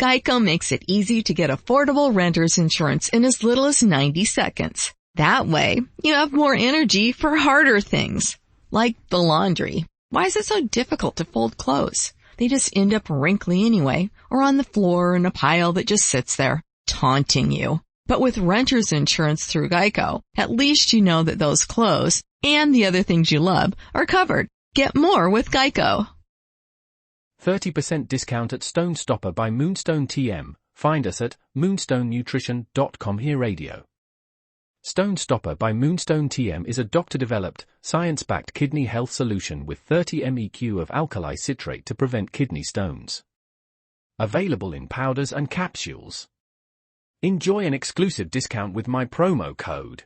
Geico makes it easy to get affordable renter's insurance in as little as 90 seconds. That way, you have more energy for harder things, like the laundry. Why is it so difficult to fold clothes? They just end up wrinkly anyway, or on the floor in a pile that just sits there, taunting you. But with renter's insurance through Geico, at least you know that those clothes and the other things you love are covered. Get more with Geico. 30% discount at Stone Stopper by Moonstone TM. Find us at moonstonenutrition.com. Here radio. Stone Stopper by Moonstone TM is a doctor-developed, science-backed kidney health solution with 30 MEq of alkali citrate to prevent kidney stones. Available in powders and capsules. Enjoy an exclusive discount with my promo code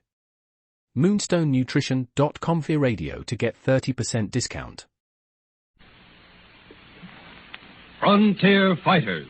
moonstonenutrition.com. Here radio to get 30% discount. Frontier Fighters.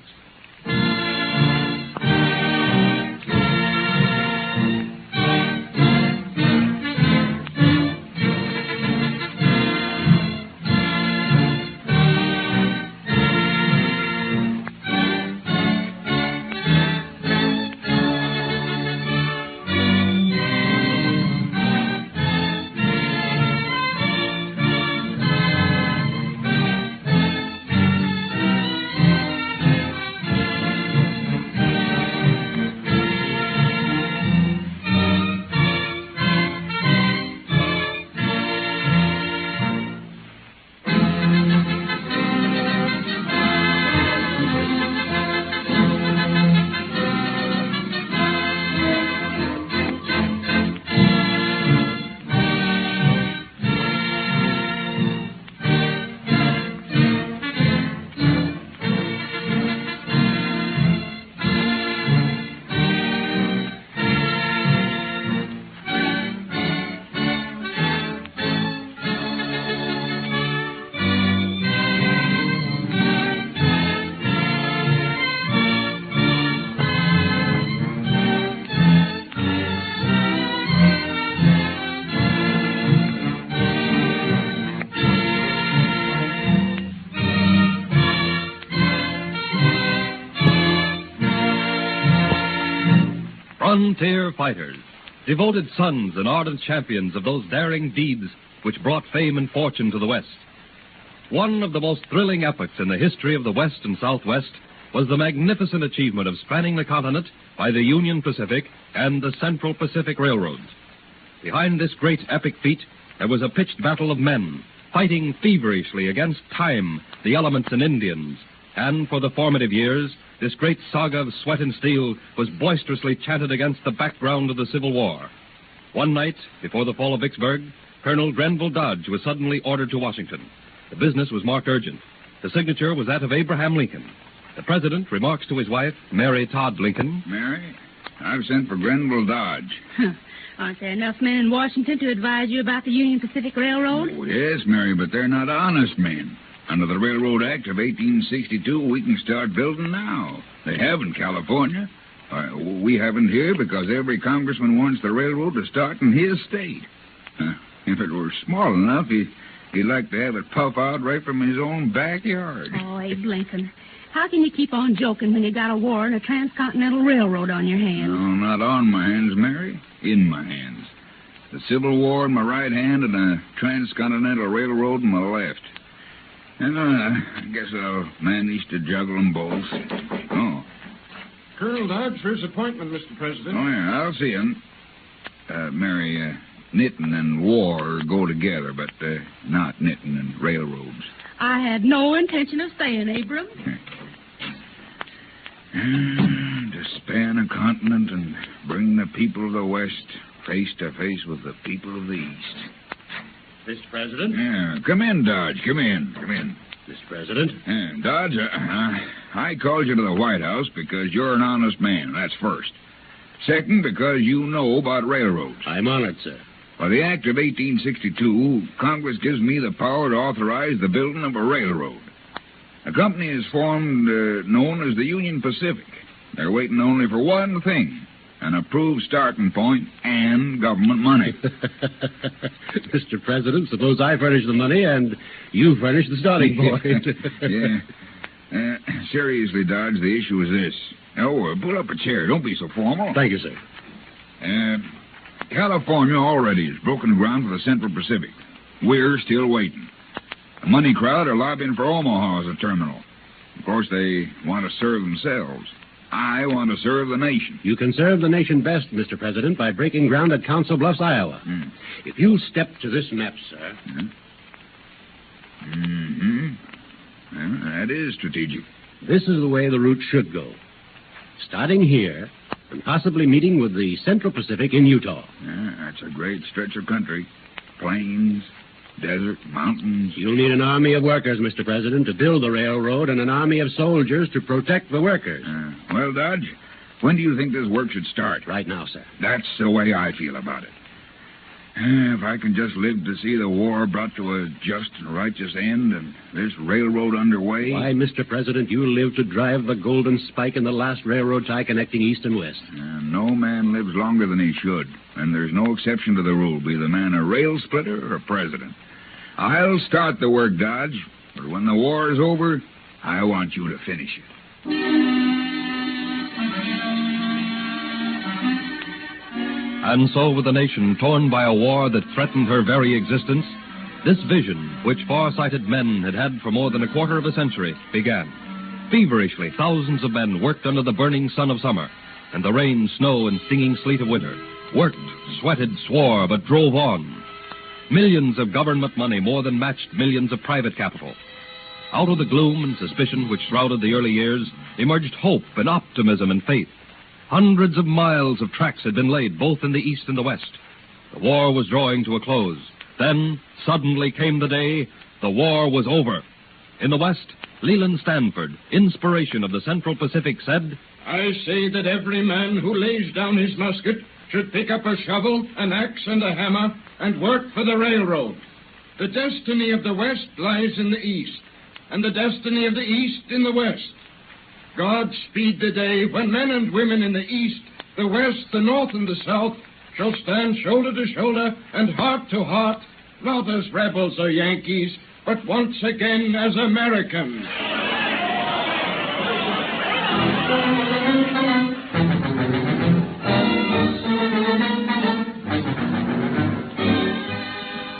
Frontier Fighters, devoted sons and ardent champions of those daring deeds which brought fame and fortune to the West. One of the most thrilling epochs in the history of the West and Southwest was the magnificent achievement of spanning the continent by the Union Pacific and the Central Pacific Railroads. Behind this great epic feat, there was a pitched battle of men, fighting feverishly against time, the elements, and Indians. And for the formative years, this great saga of sweat and steel was boisterously chanted against the background of the Civil War. One night, before the fall of Vicksburg, Colonel Grenville Dodge was suddenly ordered to Washington. The business was marked urgent. The signature was that of Abraham Lincoln. The president remarks to his wife, Mary Todd Lincoln, Mary, I've sent for Grenville Dodge. Aren't there enough men in Washington to advise you about the Union Pacific Railroad? Oh, yes, Mary, but they're not honest men. Under the Railroad Act of 1862, we can start building now. They have in California. We haven't here because every congressman wants the railroad to start in his state. If it were small enough, he'd like to have it puff out right from his own backyard. Oh, Abe Lincoln, how can you keep on joking when you got a war and a transcontinental railroad on your hands? No, not on my hands, Mary. In my hands. The Civil War in my right hand and a transcontinental railroad in my left. And I guess I'll manage to juggle them both. Oh. Colonel Dodge, for his appointment, Mr. President. Oh, yeah, I'll see him. Mary, knitting and war go together, but not knitting and railroads. I had no intention of staying, Abram. To span a continent and bring the people of the West face to face with the people of the East. Mr. President? Yeah, come in, Dodge. Come in. Mr. President? Yeah, Dodge, I called you to the White House because you're an honest man. That's first. Second, because you know about railroads. I'm honored, sir. By the Act of 1862, Congress gives me the power to authorize the building of a railroad. A company is formed known as the Union Pacific. They're waiting only for one thing, an approved starting point and government money. Mr. President, suppose I furnish the money and you furnish the starting point. Yeah. Seriously, Dodge, the issue is this. Oh, pull up a chair. Don't be so formal. Thank you, sir. California already has broken ground for the Central Pacific. We're still waiting. The money crowd are lobbying for Omaha as a terminal. Of course, they want to serve themselves. I want to serve the nation. You can serve the nation best, Mr. President, by breaking ground at Council Bluffs, Iowa. If you'll step to this map, sir. Well, that is strategic. This is the way the route should go. Starting here and possibly meeting with the Central Pacific in Utah. That's a great stretch of country. Plains, desert, mountains. You'll need an army of workers, Mr. President, to build the railroad and an army of soldiers to protect the workers. Well, Dodge, when do you think this work should start? Right now, sir. That's the way I feel about it. If I can just live to see the war brought to a just and righteous end and this railroad underway... Why, Mr. President, you live to drive the golden spike in the last railroad tie connecting east and west. No man lives longer than he should, and there's no exception to the rule, be the man a rail splitter or a president. I'll start the work, Dodge, but when the war is over, I want you to finish it. And so, with a nation torn by a war that threatened her very existence, this vision, which far-sighted men had had for more than a quarter of a century, began. Feverishly, thousands of men worked under the burning sun of summer and the rain, snow, and stinging sleet of winter. Worked, sweated, swore, but drove on. Millions of government money more than matched millions of private capital. Out of the gloom and suspicion which shrouded the early years emerged hope and optimism and faith. Hundreds of miles of tracks had been laid both in the east and the west. The war was drawing to a close. Then, suddenly came the day the war was over. In the west, Leland Stanford, inspiration of the Central Pacific, said, I say that every man who lays down his musket should pick up a shovel, an axe, and a hammer and work for the railroad. The destiny of the west lies in the east, and the destiny of the east in the west. God speed the day when men and women in the east, the west, the north, and the south shall stand shoulder to shoulder and heart to heart, not as rebels or Yankees, but once again as Americans.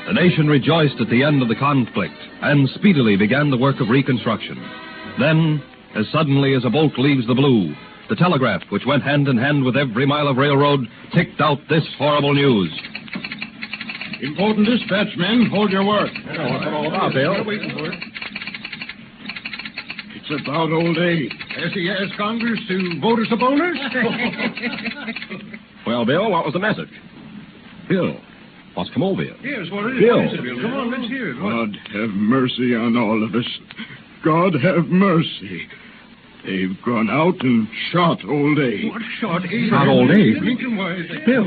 The nation rejoiced at the end of the conflict and speedily began the work of reconstruction. Then, as suddenly as a bolt leaves the blue, the telegraph, which went hand in hand with every mile of railroad, ticked out this horrible news. Important dispatch, men. Hold your work. What's it all about, Bill? It's about old Abe. Has he asked Congress to vote us a bonus? Well, Bill, what was the message? Bill, what's come over you? Yes, what is Bill. it? Come on, let's hear it. God have mercy on all of us. God have mercy. They've gone out and shot old Abe. What shot Abe? Shot old Abe? Bill,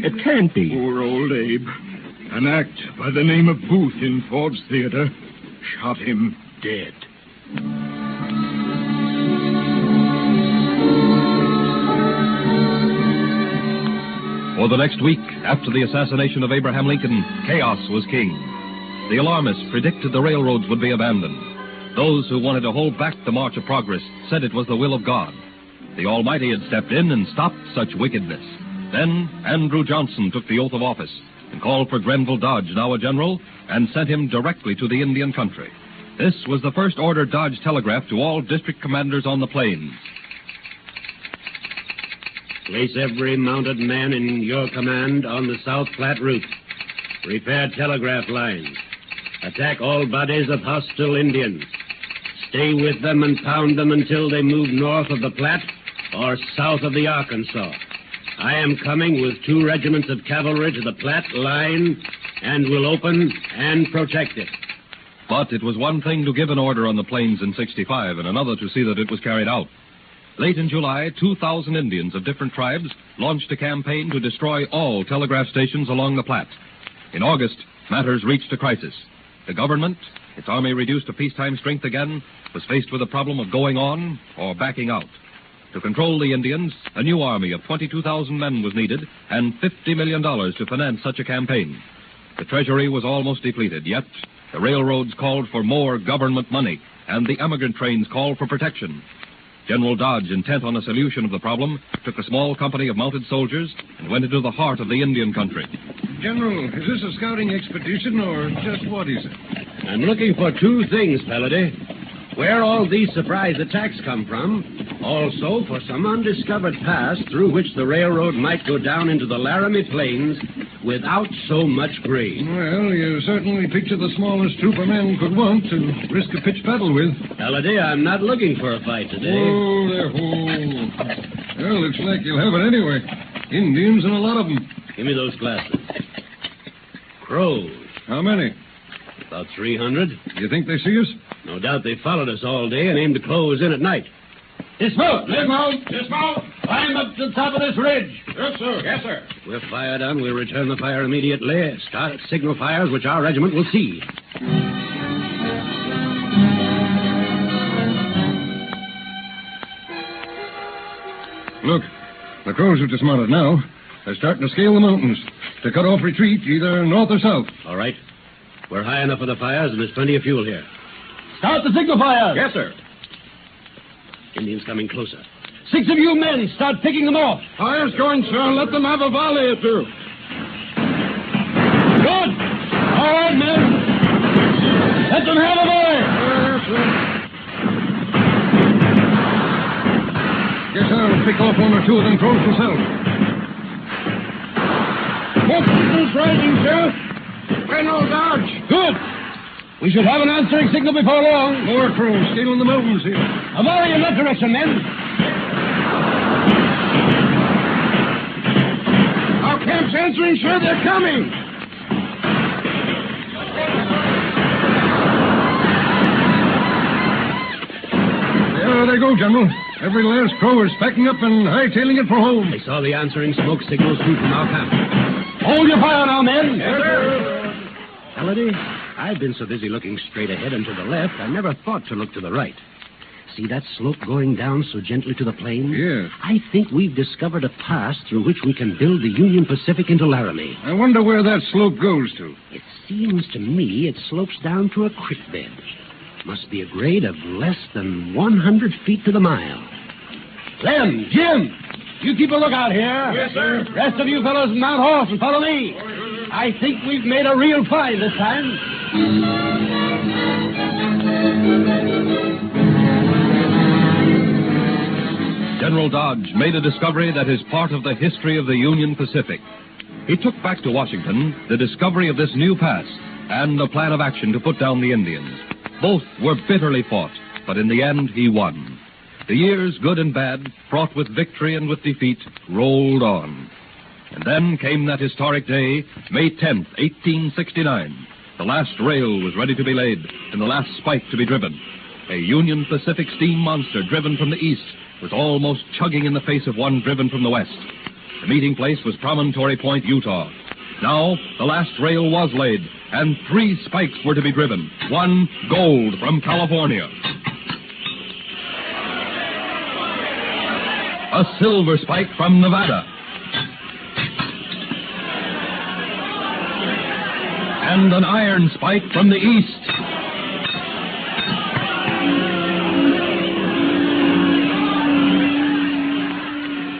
It can't be. Poor old Abe. An act by the name of Booth in Ford's Theater shot him dead. For the next week, after the assassination of Abraham Lincoln, chaos was king. The alarmists predicted the railroads would be abandoned. Those who wanted to hold back the march of progress said it was the will of God. The Almighty had stepped in and stopped such wickedness. Then Andrew Johnson took the oath of office and called for Grenville Dodge, now a general, and sent him directly to the Indian country. This was the first order Dodge telegraphed to all district commanders on the plains. Place every mounted man in your command on the South Platte route. Repair telegraph lines. Attack all bodies of hostile Indians. Stay with them and pound them until they move north of the Platte or south of the Arkansas. I am coming with 2 regiments of cavalry to the Platte line and will open and protect it. But it was one thing to give an order on the plains in 65 and another to see that it was carried out. Late in July, 2,000 Indians of different tribes launched a campaign to destroy all telegraph stations along the Platte. In August, matters reached a crisis. The government, its army reduced to peacetime strength again, was faced with the problem of going on or backing out. To control the Indians, a new army of 22,000 men was needed and $50 million to finance such a campaign. The treasury was almost depleted, yet the railroads called for more government money, and the emigrant trains called for protection. General Dodge, intent on a solution of the problem, took a small company of mounted soldiers and went into the heart of the Indian country. General, is this a scouting expedition or just what is it? I'm looking for two things, Palladay. Where all these surprise attacks come from. Also, for some undiscovered pass through which the railroad might go down into the Laramie Plains without so much grain. Well, you certainly picture the smallest troop a man could want to risk a pitched battle with. Palladay, I'm not looking for a fight today. Oh, there, oh. Well, looks like you'll have it anyway. Indians and a lot of them. Give me those glasses. Crows. How many? About 300. You think they see us? No doubt they followed us all day and aimed to close in at night. Dismount! Dismount! Dismount! Climb up to the top of this ridge. Yes, sir. Yes, sir. We're fired on. We'll return the fire immediately. Start signal fires, which our regiment will see. Look, the Crows have dismounted now. They're starting to scale the mountains to cut off retreat either north or south. All right. We're high enough for the fires, and there's plenty of fuel here. Start the signal fires. Yes, sir. Indians coming closer. 6 of you men, start picking them off. Fire's going, sir. Let them have a volley or two. Good. All right, men. Let them have a volley. Yes, sir. Guess I'll pick off 1 or 2 of them Crows myself. Smoke signal's rising, sir. General Dodge. Good. We should have an answering signal before long. More Crows scaling the mountains here. A volley in that direction, men. Our camp's answering, sir. They're coming. There they go, General. Every last Crow is packing up and hightailing it for home. I saw the answering smoke signals too from our camp. Hold your fire now, men. Yes, sir. Palladay, I've been so busy looking straight ahead and to the left, I never thought to look to the right. See that slope going down so gently to the plain? Yes. I think we've discovered a pass through which we can build the Union Pacific into Laramie. I wonder where that slope goes to. It seems to me it slopes down to a creek bed. Must be a grade of less than 100 feet to the mile. Clem, Jim, you keep a lookout here. Yes, sir. Rest of you fellows mount horse and follow me. I think we've made a real find this time. General Dodge made a discovery that is part of the history of the Union Pacific. He took back to Washington the discovery of this new pass and a plan of action to put down the Indians. Both were bitterly fought, but in the end he won. The years, good and bad, fraught with victory and with defeat, rolled on. And then came that historic day, May 10th, 1869. The last rail was ready to be laid and the last spike to be driven. A Union Pacific steam monster driven from the east was almost chugging in the face of one driven from the west. The meeting place was Promontory Point, Utah. Now, the last rail was laid, and 3 spikes were to be driven. 1 gold from California. A silver spike from Nevada. And an iron spike from the east.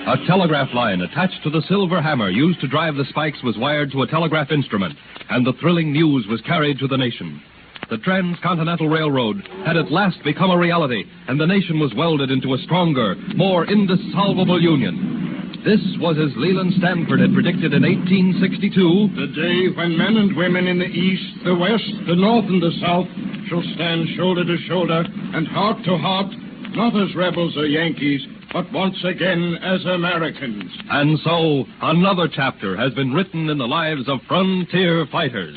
A telegraph line attached to the silver hammer used to drive the spikes was wired to a telegraph instrument, and the thrilling news was carried to the nation. The Transcontinental Railroad had at last become a reality, and the nation was welded into a stronger, more indissoluble union. This was as Leland Stanford had predicted in 1862. The day when men and women in the east, the west, the north, and the south shall stand shoulder to shoulder and heart to heart, not as rebels or Yankees, but once again as Americans. And so, another chapter has been written in the lives of frontier fighters.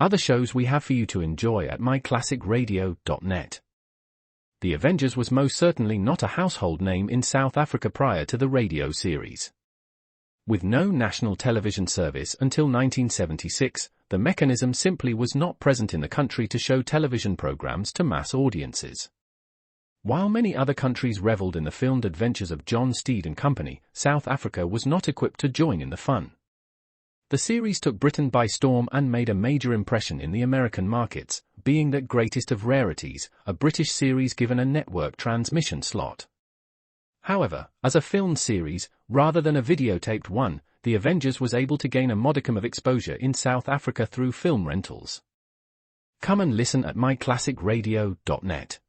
Other shows we have for you to enjoy at myclassicradio.net. The Avengers was most certainly not a household name in South Africa prior to the radio series. With no national television service until 1976, the mechanism simply was not present in the country to show television programs to mass audiences. While many other countries reveled in the filmed adventures of John Steed and company, South Africa was not equipped to join in the fun. The series took Britain by storm and made a major impression in the American markets, being the greatest of rarities, a British series given a network transmission slot. However, as a filmed series, rather than a videotaped one, The Avengers was able to gain a modicum of exposure in South Africa through film rentals. Come and listen at myclassicradio.net.